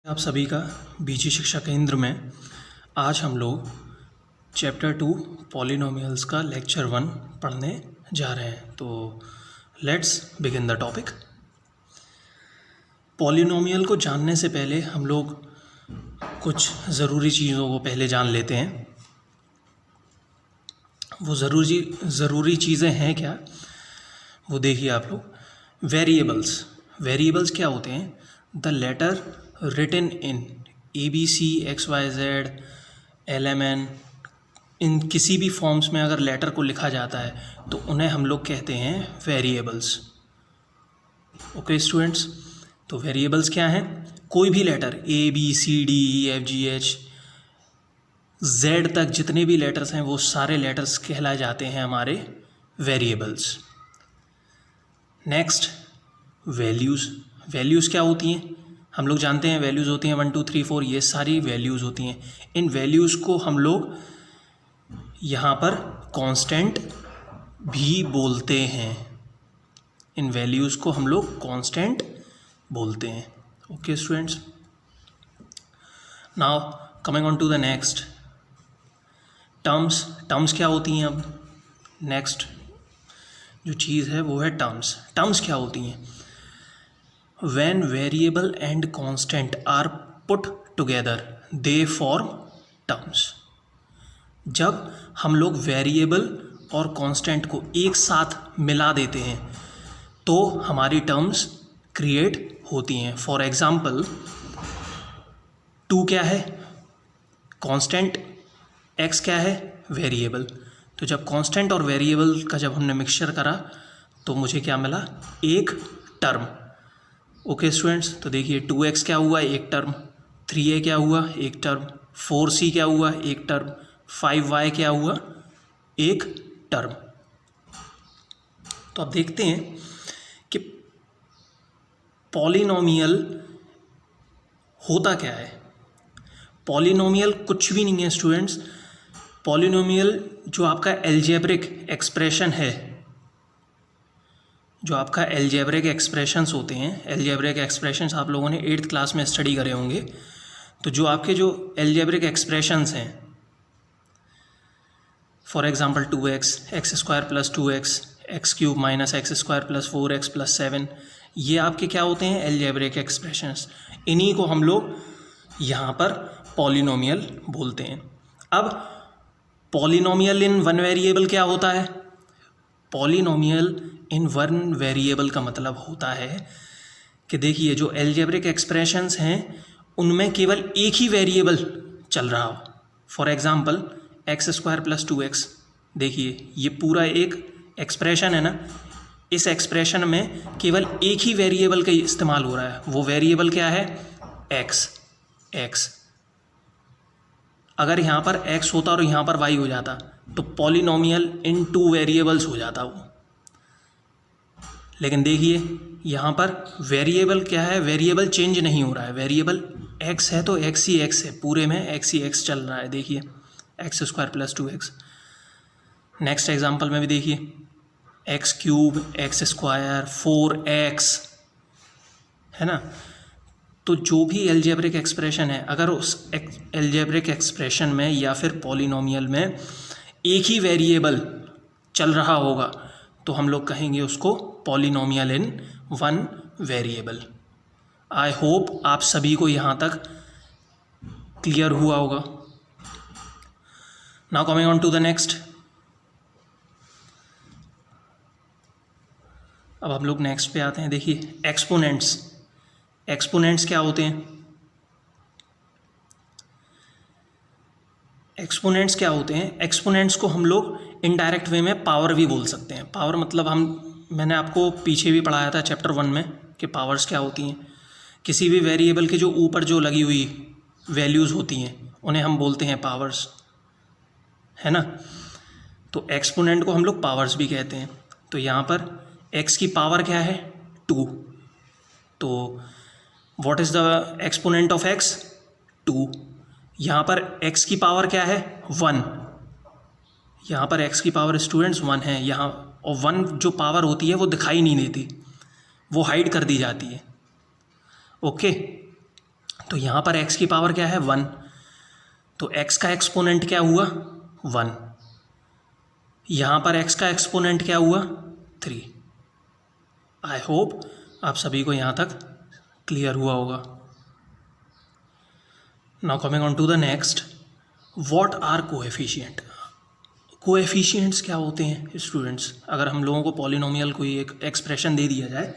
आप सभी का बीजी शिक्षा केंद्र में आज हम लोग चैप्टर 2 पॉलिनोमियल्स का लेक्चर 1 पढ़ने जा रहे हैं। तो let's begin the topic. Polynomial को जानने से पहले हम लोग कुछ ज़रूरी चीज़ों को पहले जान लेते हैं। वो ज़रूरी चीज़ें हैं क्या, वो देखिए आप लोग। वेरिएबल्स क्या होते हैं? The letter written in ABC XYZ LMN, इन किसी भी फॉर्म्स में अगर लेटर को लिखा जाता है तो उन्हें हम लोग कहते हैं वेरिएबल्स। ओके स्टूडेंट्स, तो वेरिएबल्स क्या हैं? कोई भी लेटर ABCDEFGH Z तक जितने भी लेटर्स हैं वो सारे लेटर्स कहलाए जाते हैं हमारे वेरिएबल्स। नेक्स्ट, वैल्यूज़ क्या होती हैं? हम लोग जानते हैं वैल्यूज़ होती हैं 1 2 3 4, ये सारी वैल्यूज़ होती हैं। इन वैल्यूज़ को हम लोग यहाँ पर कांस्टेंट भी बोलते हैं। इन वैल्यूज़ को हम लोग कांस्टेंट बोलते हैं। Okay students, now coming on to the next, terms क्या होती हैं? अब नेक्स्ट जो चीज़ है वो है टर्म्स क्या होती हैं? When variable and constant are put together, they form terms. जब हम लोग वेरिएबल और कांस्टेंट को एक साथ मिला देते हैं तो हमारी टर्म्स क्रिएट होती हैं। फॉर एग्जाम्पल, 2 क्या है? कांस्टेंट, x क्या है? वेरिएबल। तो जब कांस्टेंट और वेरिएबल का जब हमने मिक्सचर करा तो मुझे क्या मिला? एक टर्म। ओके स्टूडेंट्स, तो देखिए 2x क्या हुआ? एक टर्म। 3a क्या हुआ? एक टर्म। 4c क्या हुआ? एक टर्म। 5y क्या हुआ? एक टर्म। तो अब देखते हैं कि पॉलिनोमियल होता क्या है। पॉलिनोमियल कुछ भी नहीं है स्टूडेंट्स। पॉलिनोमियल जो आपका एल्जेब्रिक एक्सप्रेशन है, जो आपका एल्जेब्रिक एक्सप्रेशंस होते हैं, एल्जेब्रिक एक्सप्रेशंस आप लोगों ने 8th क्लास में स्टडी करे होंगे। तो जो आपके जो एल्जेब्रिक एक्सप्रेशंस हैं, for example 2x, x² + 2x, x³ - x² + 4x + 7, ये आपके क्या होते हैं? Algebraic expressions. इन्हीं को हम लोग यहाँ पर पॉलिनोमियल बोलते हैं। अब पॉलिनोमियल इन वन वेरिएबल क्या होता है? पॉलिनोमियल इन वन वेरिएबल का मतलब होता है कि देखिए जो एल्जेब्रिक एक्सप्रेशंस हैं उनमें केवल एक ही वेरिएबल चल रहा हो। फॉर एग्जांपल x² + 2x, देखिए ये पूरा एक एक्सप्रेशन है ना, इस एक्सप्रेशन में केवल एक ही वेरिएबल का इस्तेमाल हो रहा है। वो वेरिएबल क्या है? x। अगर यहाँ पर x होता और यहाँ पर y हो जाता तो पॉलिनोमियल इन 2 वेरिएबल्स हो जाता वो। लेकिन देखिए यहाँ पर वेरिएबल क्या है? वेरिएबल चेंज नहीं हो रहा है। वेरिएबल x है तो x ही x है, पूरे में x ही x चल रहा है। देखिए x² + 2x। नेक्स्ट एग्जांपल में भी देखिए x³ x² 4x, है ना। तो जो भी एल्जेब्रिक एक्सप्रेशन है, अगर उस एल्जेब्रिक एक्सप्रेशन में या फिर पॉलिनोमियल में एक ही वेरिएबल चल रहा होगा तो हम लोग कहेंगे उसको polynomial in one variable. I hope आप सभी को यहाँ तक क्लियर हुआ होगा। Now coming on to the next. अब हम लोग नेक्स्ट पे आते हैं। देखिए एक्सपोनेंट्स क्या होते हैं? एक्सपोनेंट्स को हम लोग इनडायरेक्ट वे में पावर भी बोल सकते हैं। पावर मतलब मैंने आपको पीछे भी पढ़ाया था चैप्टर 1 में कि पावर्स क्या होती हैं। किसी भी वेरिएबल के जो ऊपर जो लगी हुई वैल्यूज़ होती हैं उन्हें हम बोलते हैं पावर्स, है ना। तो एक्सपोनेंट को हम लोग पावर्स भी कहते हैं। तो यहाँ पर x की पावर क्या है? 2। तो what is the exponent of x? 2। यहाँ पर x की पावर क्या है? 1। यहाँ पर x की पावर स्टूडेंट्स 1 है यहाँ, और 1 जो पावर होती है वो दिखाई नहीं देती, वो हाइड कर दी जाती है। ओके, तो यहाँ पर x की पावर क्या है 1, तो x का एक्सपोनेंट क्या हुआ 1, यहाँ पर x का एक्सपोनेंट क्या हुआ 3। आई होप आप सभी को यहाँ तक क्लियर हुआ होगा। Now coming on to the next, what are coefficient. Coefficients क्या होते हैं स्टूडेंट्स? अगर हम लोगों को पॉलिनोमियल कोई एक एक्सप्रेशन दे दिया जाए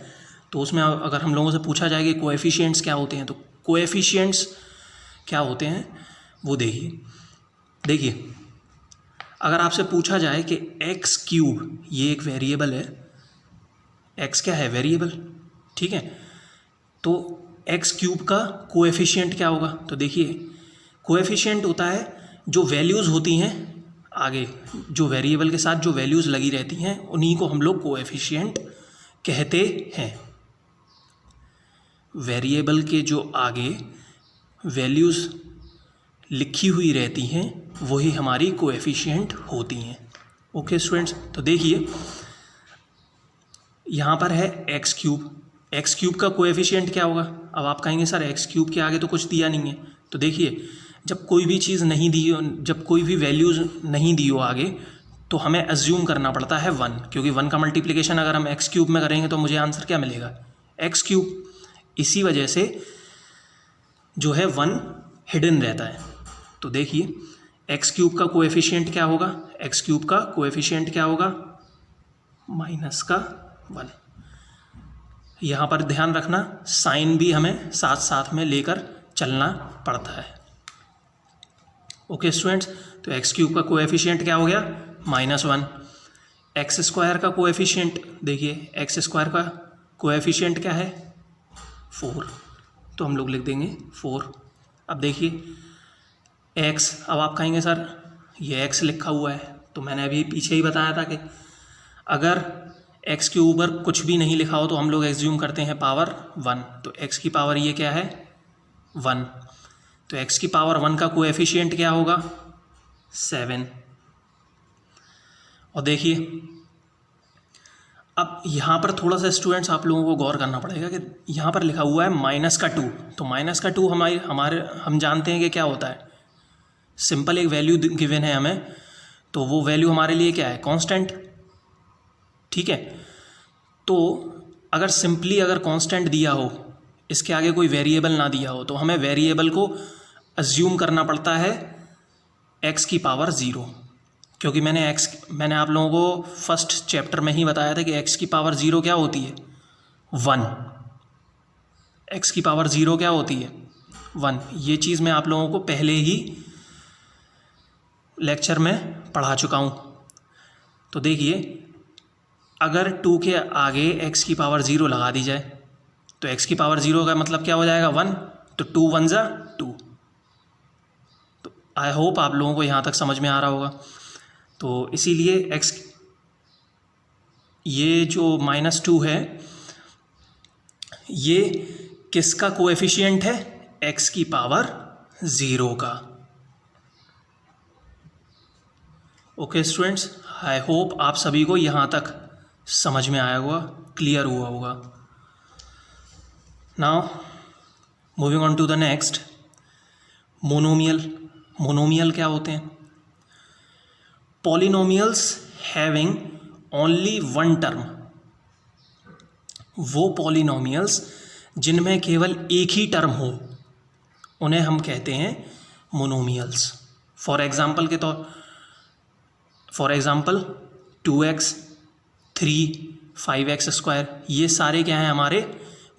तो उसमें अगर हम लोगों से पूछा जाए कि कोएफिशिएंट्स क्या होते हैं, तो कोएफिशिएंट्स क्या होते हैं वो देखिए अगर आपसे पूछा जाए कि एक्स क्यूब, ये एक वेरिएबल है, एक्स क्या है वेरिएबल, ठीक है, तो एक्स क्यूब का कोएफिशिएंट क्या होगा? तो देखिए कोएफिशिएंट होता है जो वैल्यूज़ होती हैं आगे, जो वेरिएबल के साथ जो वैल्यूज़ लगी रहती हैं उन्हीं को हम लोग कोएफिशिएंट कहते हैं। वेरिएबल के जो आगे वैल्यूज़ लिखी हुई रहती हैं वही हमारी कोएफिशिएंट होती हैं। ओके स्टूडेंट्स, तो देखिए यहाँ पर है एक्स क्यूब का कोएफिशिएंट क्या होगा? अब आप कहेंगे सर एक्स क्यूब के आगे तो कुछ दिया नहीं है, तो देखिए जब कोई भी चीज़ नहीं दी, जब कोई भी वैल्यूज़ नहीं दी हो आगे, तो हमें अज्यूम करना पड़ता है 1, क्योंकि 1 का मल्टीप्लिकेशन अगर हम एक्स क्यूब में करेंगे तो मुझे आंसर क्या मिलेगा एक्स क्यूब। इसी वजह से जो है 1 हिडन रहता है। तो देखिए एक्स क्यूब का कोएफिशिएंट क्या होगा? एक्स क्यूब का कोएफिशिएंट क्या होगा माइनस का 1। यहाँ पर ध्यान रखना साइन भी हमें साथ साथ में लेकर चलना पड़ता है। ओके स्टूडेंट्स, तो एक्स क्यूब का कोएफिशिएंट क्या हो गया -1। एक्स स्क्वायर का कोएफिशिएंट देखिए, एक्स स्क्वायर का कोएफिशिएंट क्या है 4, तो हम लोग लिख देंगे 4। अब देखिए एक्स, अब आप कहेंगे सर ये एक्स लिखा हुआ है, तो मैंने अभी पीछे ही बताया था कि अगर एक्स के ऊपर कुछ भी नहीं लिखा हो तो हम लोग एज्यूम करते हैं पावर 1, तो एक्स की पावर ये क्या है 1, तो एक्स की पावर 1 का कोएफिशिएंट क्या होगा 7। और देखिए अब यहाँ पर थोड़ा सा स्टूडेंट्स आप लोगों को गौर करना पड़ेगा कि यहाँ पर लिखा हुआ है -2, तो -2 हम जानते हैं कि क्या होता है, सिंपल एक वैल्यू गिवन है हमें, तो वो वैल्यू हमारे लिए क्या है कांस्टेंट, ठीक है। तो अगर सिंपली अगर कांस्टेंट दिया हो, इसके आगे कोई वेरिएबल ना दिया हो, तो हमें वेरिएबल को अज्यूम करना पड़ता है x की पावर 0, क्योंकि मैंने आप लोगों को फर्स्ट चैप्टर में ही बताया था कि x की पावर 0 क्या होती है 1, x की पावर 0 क्या होती है 1। ये चीज़ मैं आप लोगों को पहले ही लेक्चर में पढ़ा चुका हूँ। तो देखिए अगर 2 के आगे x की पावर 0 लगा दी जाए तो x की पावर 0 का मतलब क्या हो जाएगा 1, तो 2 1 जा 2। तो आई होप आप लोगों को यहाँ तक समझ में आ रहा होगा। तो इसीलिए x, ये जो -2 है ये किसका कोएफिशिएंट है x की पावर 0 का। ओके स्टूडेंट्स, आई होप आप सभी को यहाँ तक समझ में आया होगा, क्लियर हुआ होगा। Now moving on to the next, monomial क्या होते हैं? Polynomials having only one term, वो पॉलिनोमियल्स जिनमें केवल एक ही टर्म हो उन्हें हम कहते हैं monomials. For example 2x 3 5x², ये सारे क्या हैं हमारे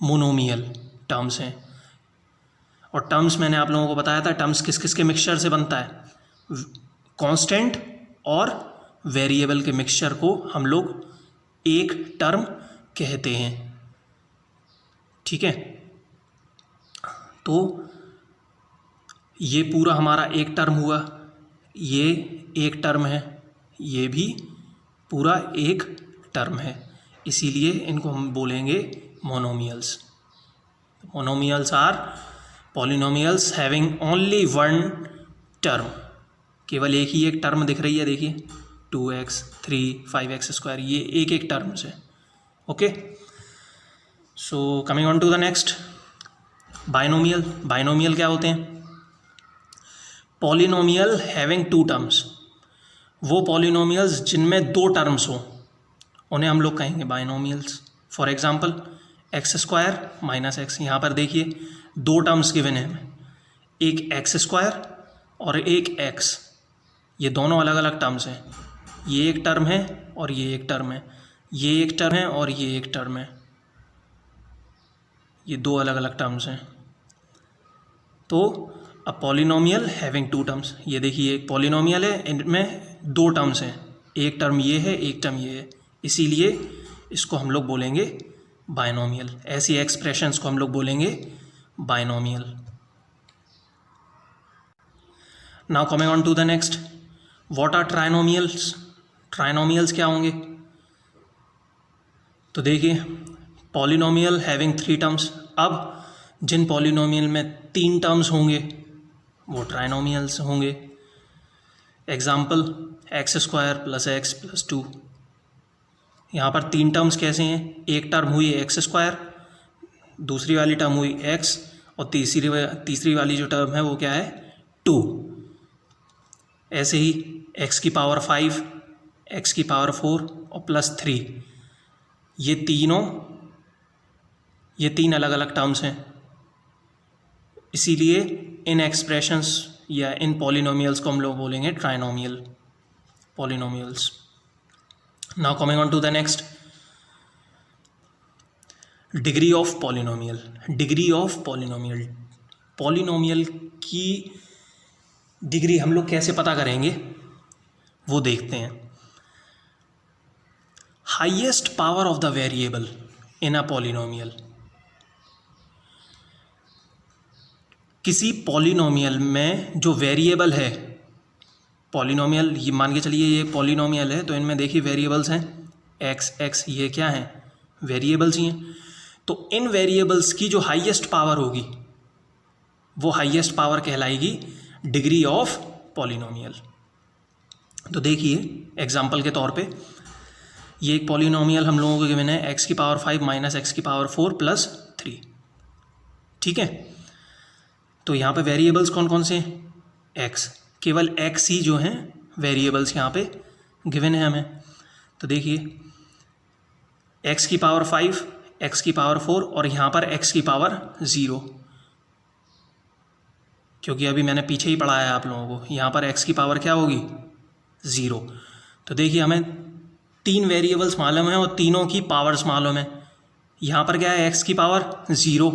मोनोमियल टर्म्स हैं। और टर्म्स मैंने आप लोगों को बताया था टर्म्स किस किस के मिक्सचर से बनता है, कांस्टेंट और वेरिएबल के मिक्सचर को हम लोग एक टर्म कहते हैं, ठीक है। तो ये पूरा हमारा एक टर्म हुआ, ये एक टर्म है, ये भी पूरा एक टर्म है, इसीलिए इनको हम बोलेंगे monomials. Monomials are polynomials having only one term, केवल एक ही एक टर्म दिख रही है, देखिए 2x 3 5x², ये एक एक टर्म्स है। Okay, so coming on to the next, binomial, binomial क्या होते हैं? पॉलिनोमियल हैविंग टू टर्म्स, वो पॉलिनोमियल्स जिनमें दो टर्म्स हों उन्हें हम लोग कहेंगे binomials. For example X square minus X, यहाँ पर देखिए दो टर्म्स गिवन है हमें, एक एक्स स्क्वायर और एक एक्स, ये दोनों अलग अलग टर्म्स हैं। ये एक टर्म है और ये एक टर्म है, ये एक टर्म है और ये एक टर्म है, ये दो अलग अलग टर्म्स हैं। तो a polynomial having two terms, ये देखिए एक पॉलिनोमियल है, इनमें दो टर्म्स हैं, एक टर्म ये है एक टर्म ये है, इसीलिए इसको हम लोग बोलेंगे बाइनोमियल। ऐसी एक्सप्रेशंस को हम लोग बोलेंगे binomial. Now coming on to the next, what are trinomials? Trinomials क्या होंगे? तो देखिए पॉलिनोमियल हैविंग थ्री टर्म्स, अब जिन पॉलिनोमियल में तीन टर्म्स होंगे वो ट्राइनोमियल्स होंगे। Example x square plus x plus two, यहाँ पर तीन टर्म्स कैसे हैं? एक टर्म हुई एक्स स्क्वायर, दूसरी वाली टर्म हुई एक्स और तीसरी वाली जो टर्म है वो क्या है? टू। ऐसे ही एक्स की पावर 5, एक्स की पावर 4 और प्लस 3, ये तीन अलग अलग टर्म्स हैं, इसीलिए इन एक्सप्रेशंस या इन पॉलिनोमियल्स को हम लोग बोलेंगे trinomial polynomials. Now coming on to the next, degree of polynomial. Degree of polynomial, polynomial की डिग्री हम लोग कैसे पता करेंगे वो देखते हैं। Highest power of the variable in a polynomial, किसी पॉलिनोमियल में जो वेरिएबल है, पॉलिनोमियल ये मान के चलिए ये पॉलिनोमियल है, तो इनमें देखिए वेरिएबल्स हैं एक्स एक्स, ये क्या हैं? वेरिएबल्स ही हैं। तो इन वेरिएबल्स की जो हाईएस्ट पावर होगी वो हाईएस्ट पावर कहलाएगी डिग्री ऑफ पॉलिनोमियल। तो देखिए एग्जांपल के तौर पे ये एक पॉलिनोमियल हम लोगों को गिवन है एक्स की पावर 5 माइनस एक्स की पावर 4 प्लस 3, ठीक है। तो यहाँ पे वेरिएबल्स कौन कौन से हैं? एक्स, केवल एक्स ही जो हैं वेरिएबल्स यहाँ पे गिवन है हमें। तो देखिए एक्स की पावर 5, एक्स की पावर 4 और यहाँ पर एक्स की पावर 0, क्योंकि अभी मैंने पीछे ही पढ़ाया है आप लोगों को, यहाँ पर एक्स की पावर क्या होगी? 0। तो देखिए हमें तीन वेरिएबल्स मालूम है और तीनों की पावर्स मालूम है। यहाँ पर क्या है? एक्स की पावर 0,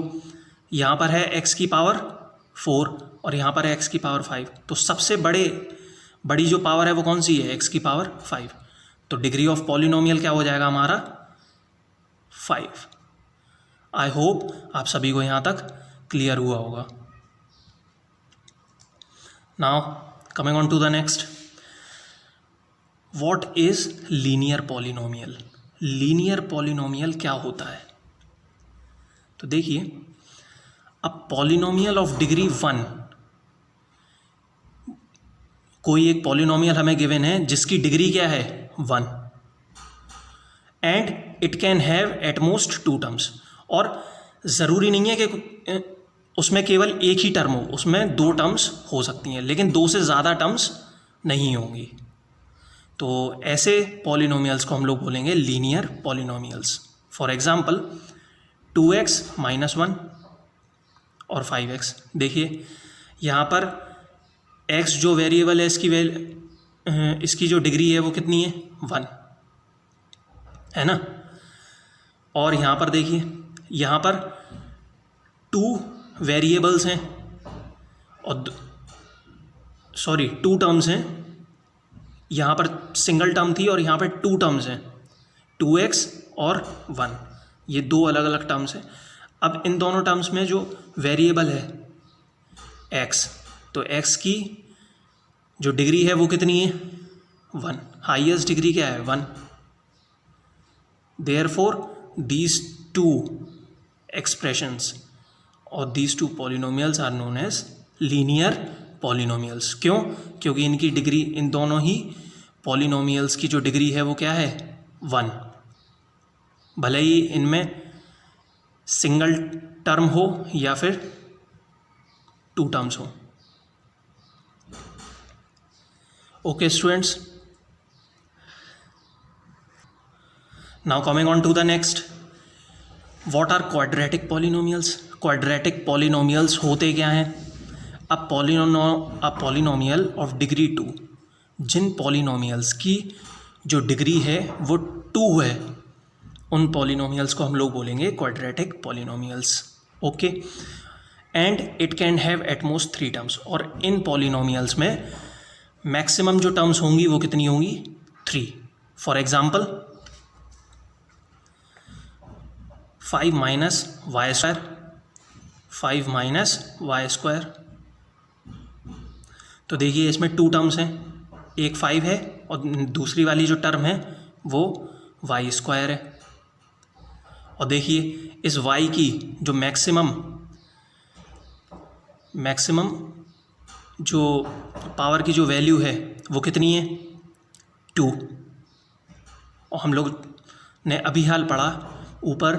यहाँ पर है एक्स की पावर 4 और यहाँ पर है एक्स की पावर 5। तो सबसे बड़ी जो पावर है वो कौन सी है? एक्स की पावर 5। तो डिग्री ऑफ पॉलिनोमियल क्या हो जाएगा हमारा? 5। आई होप आप सभी को यहाँ तक क्लियर हुआ होगा। Now coming on to the next, what is linear polynomial? Linear polynomial क्या होता है? तो देखिए अब पॉलिनोमियल ऑफ डिग्री 1, कोई एक पॉलिनोमियल हमें गिवन है जिसकी डिग्री क्या है? 1, and it can have at most 2 terms, और ज़रूरी नहीं है कि उसमें केवल एक ही टर्म हो, उसमें 2 टर्म्स हो सकती हैं, लेकिन 2 से ज़्यादा टर्म्स नहीं होंगी। तो ऐसे पॉलिनोमियल्स को हम लोग बोलेंगे linear polynomials. For example 2x minus 1 और 5x। देखिए यहाँ पर x जो वेरिएबल है इसकी जो डिग्री है वो कितनी है? 1 है ना। और यहाँ पर देखिए यहाँ पर 2 वेरिएबल्स हैं और 2 टर्म्स हैं। यहाँ पर सिंगल टर्म थी और यहाँ पर 2 टर्म्स हैं, 2x और 1, ये 2 अलग अलग टर्म्स हैं। अब इन दोनों टर्म्स में जो वेरिएबल है x, तो x की जो डिग्री है वो कितनी है? 1। हाईएस्ट डिग्री क्या है? 1। देयरफॉर दीज 2 एक्सप्रेशंस और these 2 polynomials are known as linear polynomials. क्यों? क्योंकि इनकी डिग्री, इन दोनों ही पॉलिनोमियल्स की जो डिग्री है वो क्या है? 1। भले ही इनमें सिंगल टर्म हो या फिर टू टर्म्स हो। Okay students, now coming on to the next, what are quadratic polynomials. Quadratic polynomials होते क्या हैं? अ पॉलिनोमियल ऑफ डिग्री 2, जिन पॉलिनोमियल्स की जो डिग्री है वो 2 है, उन पॉलिनोमियल्स को हम लोग बोलेंगे quadratic polynomials. Okay, and it can have at most 3 terms, और इन पॉलिनोमियल्स में मैक्सिमम जो टर्म्स होंगी वो कितनी होंगी? 3। For example 5 minus Y square, 5 minus Y square. तो देखिए इसमें 2 टर्म्स हैं, एक 5 है और दूसरी वाली जो टर्म है वो वाई स्क्वायर है। और देखिए इस y की जो मैक्सिमम जो पावर की जो वैल्यू है वो कितनी है? 2। और हम लोग ने अभी हाल पढ़ा ऊपर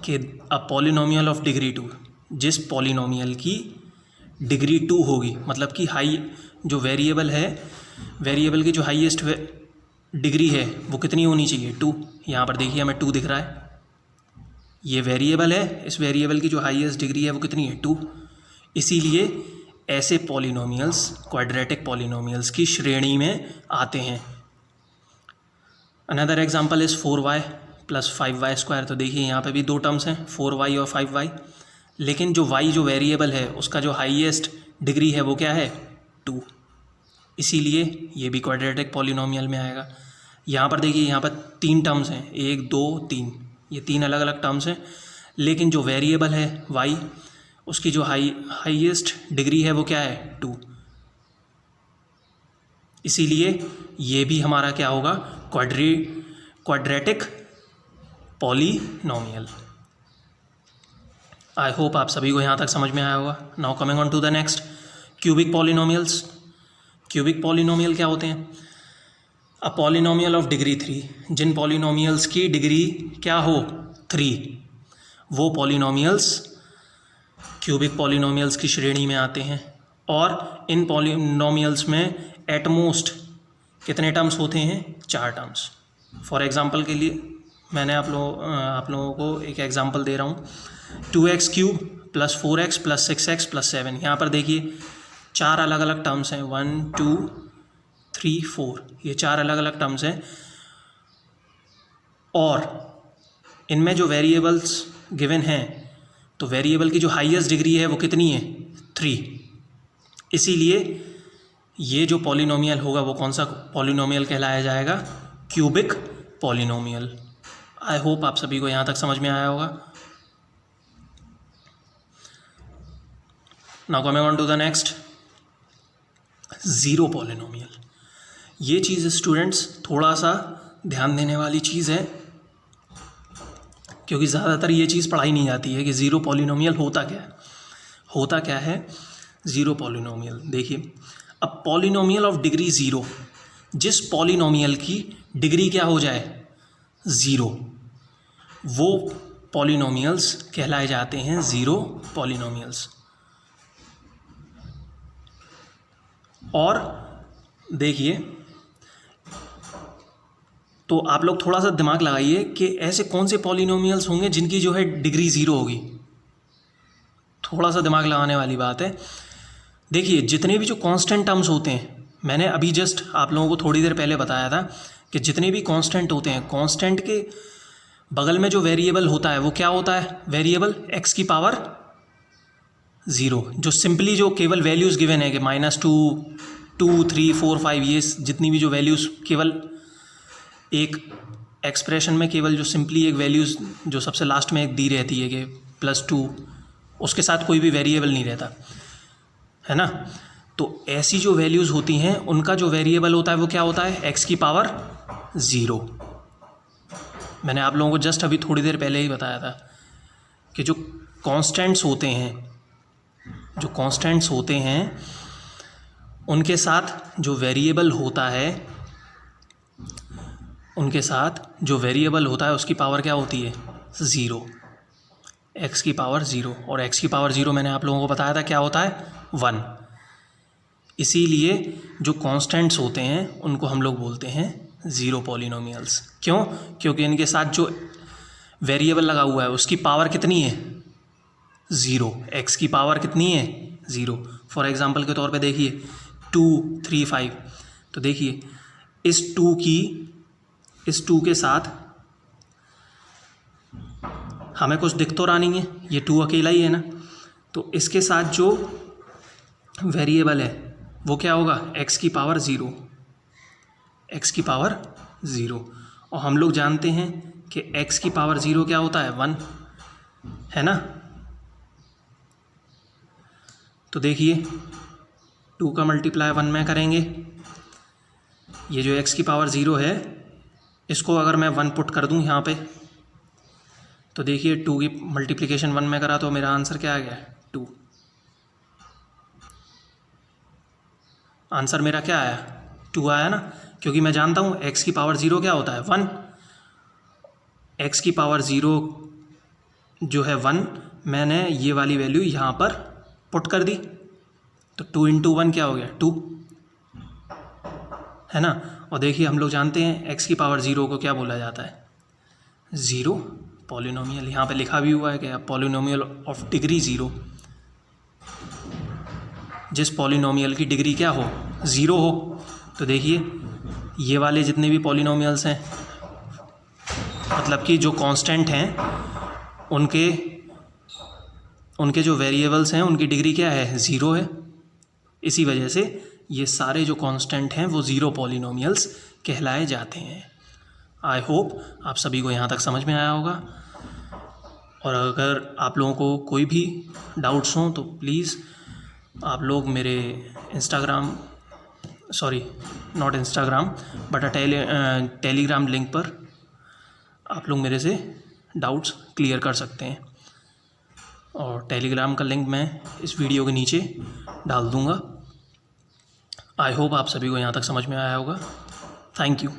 कि अ पॉलिनोमियल ऑफ डिग्री 2, जिस पॉलिनोमियल की डिग्री 2 होगी, मतलब कि हाई जो वेरिएबल है, वेरिएबल की जो हाईएस्ट डिग्री है वो कितनी होनी चाहिए? 2। यहाँ पर देखिए हमें 2 दिख रहा है, ये वेरिएबल है, इस वेरिएबल की जो हाईएस्ट डिग्री है वो कितनी है? 2। इसीलिए ऐसे पॉलिनोमियल्स क्वाड्रेटिक पॉलिनोमियल्स की श्रेणी में आते हैं। Another example is 4y plus 5y square. तो देखिए यहाँ पे भी 2 टर्म्स हैं, 4y और 5y, लेकिन जो y जो वेरिएबल है उसका जो हाईएस्ट डिग्री है वो क्या है? 2। इसीलिए ये भी क्वाड्रेटिक पॉलिनोमियल में आएगा। यहाँ पर देखिए यहाँ पर 3 टर्म्स हैं, 1 2 3, ये 3 अलग अलग टर्म्स हैं, लेकिन जो वेरिएबल है y उसकी जो हाईएस्ट डिग्री है वो क्या है? 2। इसीलिए ये भी हमारा क्या होगा? Quadratic polynomial. आई होप आप सभी को यहाँ तक समझ में आया होगा। Now coming on to the next, cubic polynomials. Cubic polynomial क्या होते हैं? अ पॉलिनोमियल ऑफ डिग्री 3, जिन पॉलिनोमियल्स की डिग्री क्या हो? 3, वो पॉलिनोमियल्स क्यूबिक पॉलिनोमियल्स की श्रेणी में आते हैं। और इन पॉलिनोमियल्स में एट मोस्ट कितने टर्म्स होते हैं? 4 टर्म्स। फॉर एग्जांपल के लिए मैंने आप लोगों को एक एग्जांपल दे रहा हूँ, 2x cube plus 4x plus 6x plus 7। यहाँ पर देखिए 4 अलग अलग टर्म्स हैं, 1 2 3 4, ये 4 अलग अलग टर्म्स हैं। और इनमें जो वेरिएबल्स गिवन हैं, तो वेरिएबल की जो हाईएस्ट डिग्री है वो कितनी है? 3। इसीलिए ये जो पॉलिनोमियल होगा वो कौन सा पॉलिनोमियल कहलाया जाएगा? Cubic polynomial. आई होप आप सभी को यहाँ तक समझ में आया होगा। Now coming on to the next, zero polynomial. ये चीज़ स्टूडेंट्स थोड़ा सा ध्यान देने वाली चीज़ है, क्योंकि ज़्यादातर ये चीज़ पढ़ाई नहीं जाती है कि ज़ीरो पॉलिनोमियल होता क्या है। होता क्या है ज़ीरो पॉलिनोमियल? देखिए, अब पॉलिनोमियल ऑफ डिग्री 0, जिस पॉलिनोमियल की डिग्री क्या हो जाए? 0, वो पॉलिनोमियल्स कहलाए जाते हैं ज़ीरो पॉलिनोमियल्स। और देखिए, तो आप लोग थोड़ा सा दिमाग लगाइए कि ऐसे कौन से पॉलिनोमियल्स होंगे जिनकी जो है डिग्री 0 होगी। थोड़ा सा दिमाग लगाने वाली बात है। देखिए, जितने भी जो कांस्टेंट टर्म्स होते हैं, मैंने अभी जस्ट आप लोगों को थोड़ी देर पहले बताया था कि जितने भी कांस्टेंट होते हैं, कांस्टेंट के बगल में जो वेरिएबल होता है वो क्या होता है? वेरिएबल x की पावर 0, जो सिंपली जो केवल वैल्यूज़ गिवन है कि -2 2 3 4 5, ये जितनी भी जो वैल्यूज़ केवल एक एक्सप्रेशन में केवल जो सिंपली एक वैल्यूज़ जो सबसे लास्ट में एक दी रहती है कि +2, उसके साथ कोई भी वेरिएबल नहीं रहता है ना। तो ऐसी जो वैल्यूज़ होती हैं उनका जो वेरिएबल होता है वो क्या होता है? x की पावर 0। मैंने आप लोगों को जस्ट अभी थोड़ी देर पहले ही बताया था कि जो कांस्टेंट्स होते हैं, उनके साथ जो वेरिएबल होता है उसकी पावर क्या होती है? 0। एक्स की पावर 0, और एक्स की पावर 0 मैंने आप लोगों को बताया था क्या होता है, 1। इसीलिए जो कॉन्स्टेंट्स होते हैं उनको हम लोग बोलते हैं ज़ीरो पॉलिनोमियल्स। क्यों? क्योंकि इनके साथ जो वेरिएबल लगा हुआ है उसकी पावर कितनी है, 0। एक्स की पावर कितनी है, 0। फॉर एग्जांपल के तौर पे देखिए 2, 3, 5, तो देखिए इस 2 के साथ हमें कुछ दिख तो रहा नहीं है, ये 2 अकेला ही है ना, तो इसके साथ जो वेरिएबल है वो क्या होगा, एक्स की पावर 0, एक्स की पावर 0। और हम लोग जानते हैं कि एक्स की पावर 0 क्या होता है, 1, है ना। तो देखिए 2 का मल्टीप्लाई 1 में करेंगे, ये जो एक्स की पावर 0 है इसको अगर मैं 1 पुट कर दूं यहाँ पे, तो देखिए 2 की मल्टीप्लिकेशन 1 में करा तो मेरा आंसर क्या आ गया, 2। आंसर मेरा क्या आया, 2 आया ना, क्योंकि मैं जानता हूँ एक्स की पावर 0 क्या होता है, 1। एक्स की पावर 0 जो है 1, मैंने ये वाली वैल्यू यहाँ पर पुट कर दी, तो 2 × 1 क्या हो गया, 2, है ना। और देखिए हम लोग जानते हैं एक्स की पावर 0 को क्या बोला जाता है, ज़ीरो पॉलिनोमियल। यहाँ पे लिखा भी हुआ है कि पॉलिनोमियल ऑफ डिग्री 0, जिस पॉलिनोमियल की डिग्री क्या हो, 0 हो। तो देखिए ये वाले जितने भी पॉलिनोमियल्स हैं, मतलब कि जो कांस्टेंट हैं उनके जो वेरिएबल्स हैं उनकी डिग्री क्या है, 0 है। इसी वजह से ये सारे जो कांस्टेंट हैं वो ज़ीरो पॉलिनोमियल्स कहलाए जाते हैं। आई होप आप सभी को यहाँ तक समझ में आया होगा, और अगर आप लोगों को कोई भी डाउट्स हों तो प्लीज़ आप लोग मेरे टेलीग्राम लिंक पर आप लोग मेरे से डाउट्स क्लियर कर सकते हैं, और टेलीग्राम का लिंक मैं इस वीडियो के नीचे डाल दूँगा। आई होप आप सभी को यहाँ तक समझ में आया होगा। Thank you.